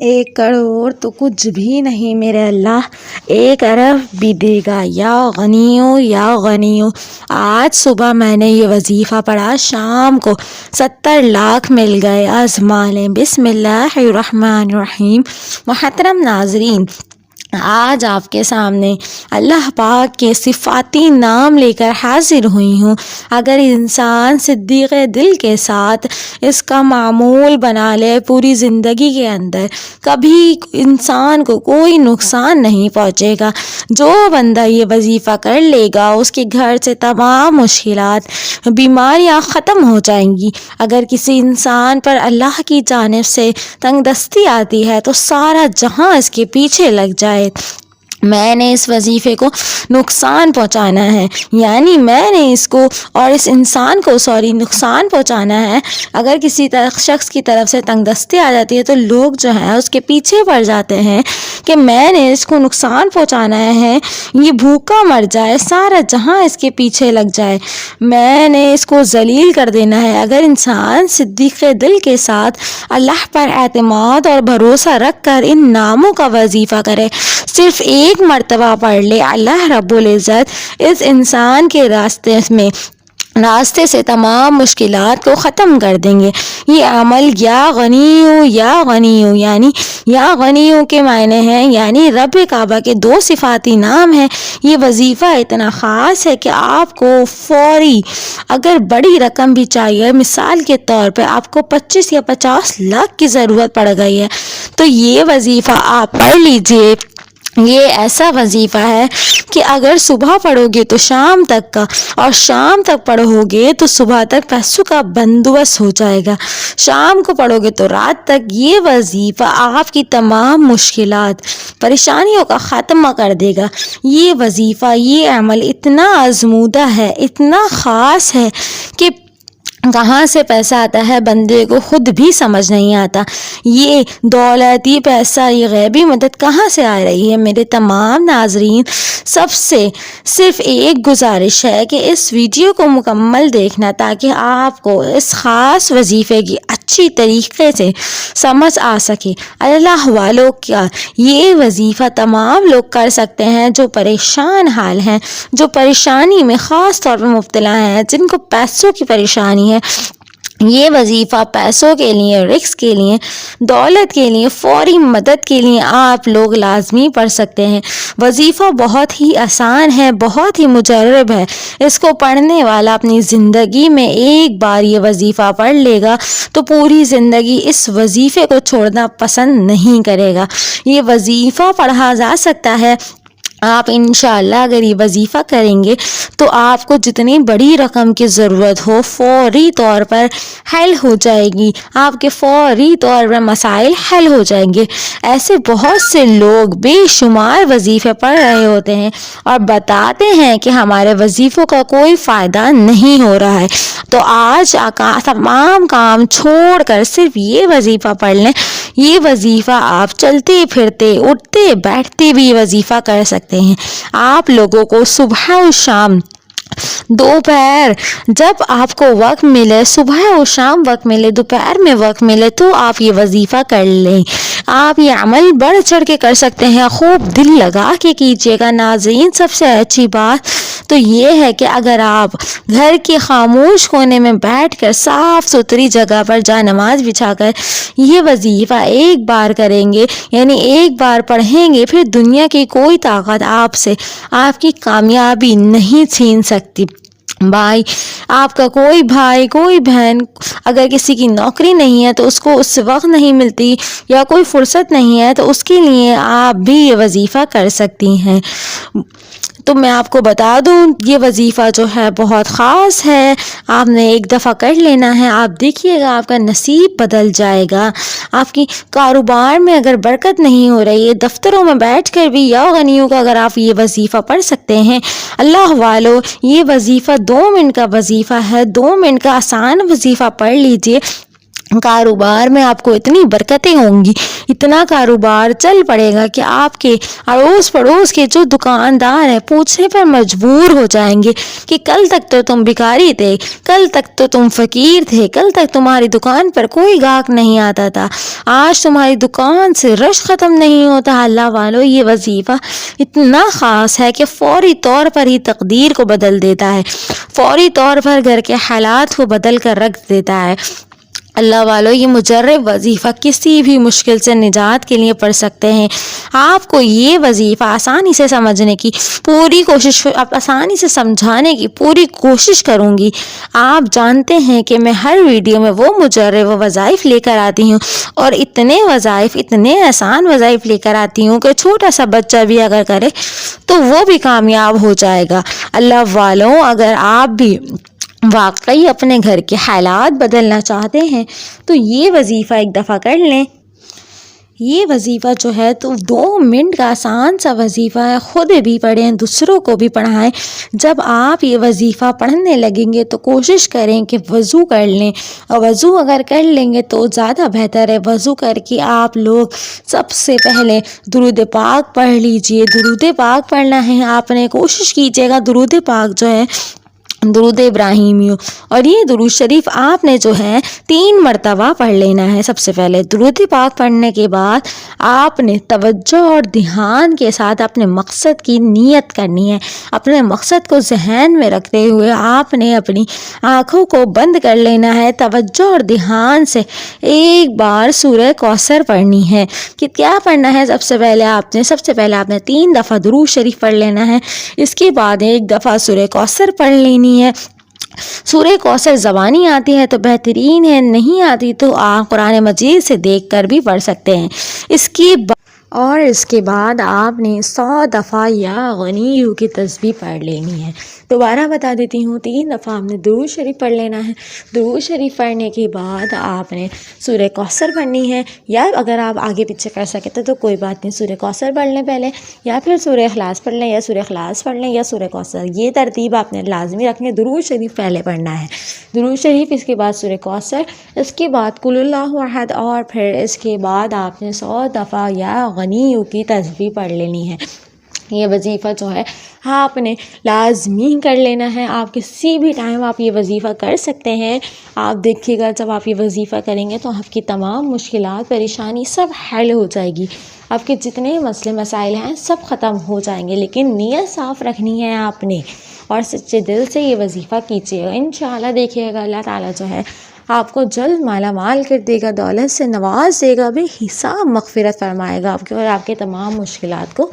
1 کروڑ تو کچھ بھی نہیں میرے اللہ، 1 ارب بھی دے گا، یا غنیو یا غنیو۔ آج صبح میں نے یہ وظیفہ پڑھا، شام کو 70 لاکھ مل گئے، آزما لیں۔ بسم اللہ الرحمن الرحیم۔ محترم ناظرین، آج آپ کے سامنے اللہ پاک کے صفاتی نام لے کر حاضر ہوئی ہوں۔ اگر انسان صدیق دل کے ساتھ اس کا معمول بنا لے، پوری زندگی کے اندر کبھی انسان کو کوئی نقصان نہیں پہنچے گا۔ جو بندہ یہ وظیفہ کر لے گا، اس کے گھر سے تمام مشکلات، بیماریاں ختم ہو جائیں گی۔ اگر کسی انسان پر اللہ کی جانب سے تنگ دستی آتی ہے تو سارا جہاں اس کے پیچھے لگ جائے۔ میں نے اس وظیفے کو نقصان پہنچانا ہے، یعنی میں نے اس کو اور اس انسان کو نقصان پہنچانا ہے۔ اگر کسی شخص کی طرف سے تنگ دستی آ جاتی ہے تو لوگ جو ہیں اس کے پیچھے پڑ جاتے ہیں کہ میں نے اس کو نقصان پہنچانا ہے، یہ بھوکا مر جائے، سارا جہاں اس کے پیچھے لگ جائے، میں نے اس کو ذلیل کر دینا ہے۔ اگر انسان صدیق دل کے ساتھ اللہ پر اعتماد اور بھروسہ رکھ کر ان ناموں کا وظیفہ کرے، صرف 1 مرتبہ پڑھ لے، اللہ رب العزت اس انسان کے راستے سے تمام مشکلات کو ختم کر دیں گے۔ یہ عمل یا غنیو یعنی یا غنیو کے معنی ہیں، یعنی رب کعبہ کے 2 صفاتی نام ہیں۔ یہ وظیفہ اتنا خاص ہے کہ آپ کو فوری اگر بڑی رقم بھی چاہیے، مثال کے طور پہ آپ کو 25 یا 50 لاکھ کی ضرورت پڑ گئی ہے، تو یہ وظیفہ آپ پڑھ لیجئے۔ یہ ایسا وظیفہ ہے کہ اگر صبح پڑھو گے تو شام تک کا، اور شام تک پڑھو گے تو صبح تک پیسوں کا بندوبست ہو جائے گا، شام کو پڑھو گے تو رات تک۔ یہ وظیفہ آپ کی تمام مشکلات، پریشانیوں کا خاتمہ کر دے گا۔ یہ وظیفہ، یہ عمل اتنا آزمودہ ہے، اتنا خاص ہے کہ کہاں سے پیسہ آتا ہے بندے کو خود بھی سمجھ نہیں آتا۔ یہ دولت، یہ پیسہ، یہ غیبی مدد کہاں سے آ رہی ہے؟ میرے تمام ناظرین، سب سے صرف ایک گزارش ہے کہ اس ویڈیو کو مکمل دیکھنا تاکہ آپ کو اس خاص وظیفے کی اچھی طریقے سے سمجھ آ سکے۔ اللہ والوں کا یہ وظیفہ تمام لوگ کر سکتے ہیں جو پریشان حال ہیں، جو پریشانی میں خاص طور پر مبتلا ہیں، جن کو پیسوں کی پریشانی ہے۔ یہ وظیفہ پیسوں کے لیے، رزق کے لیے، دولت کے لیے، فوری مدد کے لیے آپ لوگ لازمی پڑھ سکتے ہیں۔ وظیفہ بہت ہی آسان ہے، بہت ہی مجرب ہے۔ اس کو پڑھنے والا اپنی زندگی میں 1 بار یہ وظیفہ پڑھ لے گا تو پوری زندگی اس وظیفے کو چھوڑنا پسند نہیں کرے گا۔ یہ وظیفہ پڑھا جا سکتا ہے۔ آپ انشاءاللہ اگر یہ وظیفہ کریں گے تو آپ کو جتنی بڑی رقم کی ضرورت ہو فوری طور پر حل ہو جائے گی، آپ کے فوری طور پر مسائل حل ہو جائیں گے۔ ایسے بہت سے لوگ بے شمار وظیفے پڑھ رہے ہوتے ہیں اور بتاتے ہیں کہ ہمارے وظیفوں کا کوئی فائدہ نہیں ہو رہا ہے، تو آج تمام کام چھوڑ کر صرف یہ وظیفہ پڑھ لیں۔ یہ وظیفہ آپ چلتے پھرتے، اٹھتے بیٹھتے بھی وظیفہ کر سکتے ہیں۔ آپ لوگوں کو صبح و شام، دوپہر، جب آپ کو وقت ملے، صبح و شام وقت ملے، دوپہر میں وقت ملے تو آپ یہ وظیفہ کر لیں۔ آپ یہ عمل بڑھ چڑھ کے کر سکتے ہیں، خوب دل لگا کے کیجیے گا۔ ناظرین، سب سے اچھی بات تو یہ ہے کہ اگر آپ گھر کے خاموش کونے میں بیٹھ کر صاف ستھری جگہ پر جا نماز بچھا کر یہ وظیفہ 1 بار کریں گے، یعنی 1 بار پڑھیں گے، پھر دنیا کی کوئی طاقت آپ سے آپ کی کامیابی نہیں چھین سکتی۔ بھائی، آپ کا کوئی بھائی، کوئی بہن، اگر کسی کی نوکری نہیں ہے تو اس کو اس وقت نہیں ملتی یا کوئی فرصت نہیں ہے تو اس کے لیے آپ بھی یہ وظیفہ کر سکتی ہیں۔ تو میں آپ کو بتا دوں، یہ وظیفہ جو ہے بہت خاص ہے، آپ نے 1 دفعہ کر لینا ہے، آپ دیکھیے گا آپ کا نصیب بدل جائے گا۔ آپ کی کاروبار میں اگر برکت نہیں ہو رہی ہے، دفتروں میں بیٹھ کر بھی یا غنیوں کا اگر آپ یہ وظیفہ پڑھ سکتے ہیں، اللہ والو، یہ وظیفہ 2 منٹ کا وظیفہ ہے، 2 منٹ کا آسان وظیفہ پڑھ لیجئے۔ کاروبار میں آپ کو اتنی برکتیں ہوں گی، اتنا کاروبار چل پڑے گا کہ آپ کے اڑوس پڑوس کے جو دکاندار ہیں پوچھنے پر مجبور ہو جائیں گے کہ کل تک تو تم بھکاری تھے، کل تک تو تم فقیر تھے، کل تک تمہاری دکان پر کوئی گاہک نہیں آتا تھا، آج تمہاری دکان سے رش ختم نہیں ہوتا۔ اللہ والو، یہ وظیفہ اتنا خاص ہے کہ فوری طور پر ہی تقدیر کو بدل دیتا ہے، فوری طور پر گھر کے حالات کو بدل کر رکھ دیتا ہے۔ اللہ والو، یہ مجرب وظیفہ کسی بھی مشکل سے نجات کے لیے پڑھ سکتے ہیں۔ آپ کو یہ وظیفہ آسانی سے سمجھنے کی پوری کوشش، آسانی سے سمجھانے کی پوری کوشش کروں گی۔ آپ جانتے ہیں کہ میں ہر ویڈیو میں وہ مجرب وظائف لے کر آتی ہوں، اور اتنے وظائف، اتنے آسان وظائف لے کر آتی ہوں کہ چھوٹا سا بچہ بھی اگر کرے تو وہ بھی کامیاب ہو جائے گا۔ اللہ والوں، اگر آپ بھی واقعی اپنے گھر کے حالات بدلنا چاہتے ہیں تو یہ وظیفہ ایک دفعہ کر لیں۔ یہ وظیفہ جو ہے تو 2 منٹ کا آسان سا وظیفہ ہے، خود بھی پڑھیں، دوسروں کو بھی پڑھائیں۔ جب آپ یہ وظیفہ پڑھنے لگیں گے تو کوشش کریں کہ وضو کر لیں، اور وضو اگر کر لیں گے تو زیادہ بہتر ہے۔ وضو کر کے آپ لوگ سب سے پہلے درود پاک پڑھ لیجئے۔ درود پاک پڑھنا ہے آپ نے، کوشش کیجیے گا درود پاک جو ہے درود ابراہیمی، اور یہ درود شریف آپ نے جو ہے 3 مرتبہ پڑھ لینا ہے۔ سب سے پہلے درود پاک پڑھنے کے بعد آپ نے توجہ اور دھیان کے ساتھ اپنے مقصد کی نیت کرنی ہے۔ اپنے مقصد کو ذہن میں رکھتے ہوئے آپ نے اپنی آنکھوں کو بند کر لینا ہے، توجہ اور دھیان سے ایک بار سورہ کوثر پڑھنی ہے۔ کہ کیا پڑھنا ہے؟ سب سے پہلے آپ نے 3 دفعہ درود شریف پڑھ لینا ہے، اس کے بعد ایک دفعہ سورہ کوثر پڑھ لینی ہے۔ سورہ کوثر زبانی آتی ہے تو بہترین ہے، نہیں آتی تو آپ قرآن مجید سے دیکھ کر بھی پڑھ سکتے ہیں۔ اس کے بعد آپ نے 100 دفعہ یا غنیو کی تسبیح پڑھ لینی ہے۔ دوبارہ بتا دیتی ہوں، 3 دفعہ آپ نے درود شریف پڑھ لینا ہے۔ درود شریف پڑھنے کے بعد آپ نے سورہ کوثر پڑھنی ہے، یا اگر آپ آگے پیچھے کر سکتے تو کوئی بات نہیں، سورہ کوثر پڑھ لیں پہلے، یا پھر سورہ اخلاص پڑھ لیں، یا سورہ اخلاص پڑھ لیں یا سورہ کوثر۔ یہ ترتیب آپ نے لازمی رکھنی ہے۔ درود شریف پہلے پڑھنا ہے، درود شریف، اس کے بعد سورہ کوثر، اس کے بعد قل اللہ احد، اور پھر اس کے بعد آپ نے 100 دفعہ یا غنیو کی تسبیح پڑھ لینی ہے۔ یہ وظیفہ جو ہے آپ نے لازمی کر لینا ہے۔ آپ کسی بھی ٹائم آپ یہ وظیفہ کر سکتے ہیں۔ آپ دیکھیے گا جب آپ یہ وظیفہ کریں گے تو آپ کی تمام مشکلات، پریشانی سب حل ہو جائے گی، آپ کے جتنے مسئلے مسائل ہیں سب ختم ہو جائیں گے۔ لیکن نیت صاف رکھنی ہے آپ نے، اور سچے دل سے یہ وظیفہ کیجیے گا، انشاءاللہ دیکھیے گا اللہ تعالیٰ جو ہے آپ کو جلد مالا مال کر دے گا، دولت سے نواز دے گا، بے حساب مغفرت فرمائے گا آپ کے، اور آپ کے تمام مشکلات کو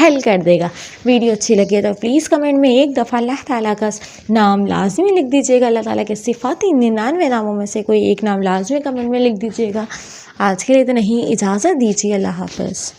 حل کر دے گا۔ ویڈیو اچھی لگے تو پلیز کمنٹ میں ایک دفعہ اللہ تعالیٰ کا نام لازمی لکھ دیجیے گا۔ اللہ تعالیٰ کے صفاتی 99 ناموں میں سے کوئی ایک نام لازمی کمنٹ میں لکھ دیجیے گا۔ آج کے لیے تو نہیں، اجازت دیجیے، اللہ حافظ۔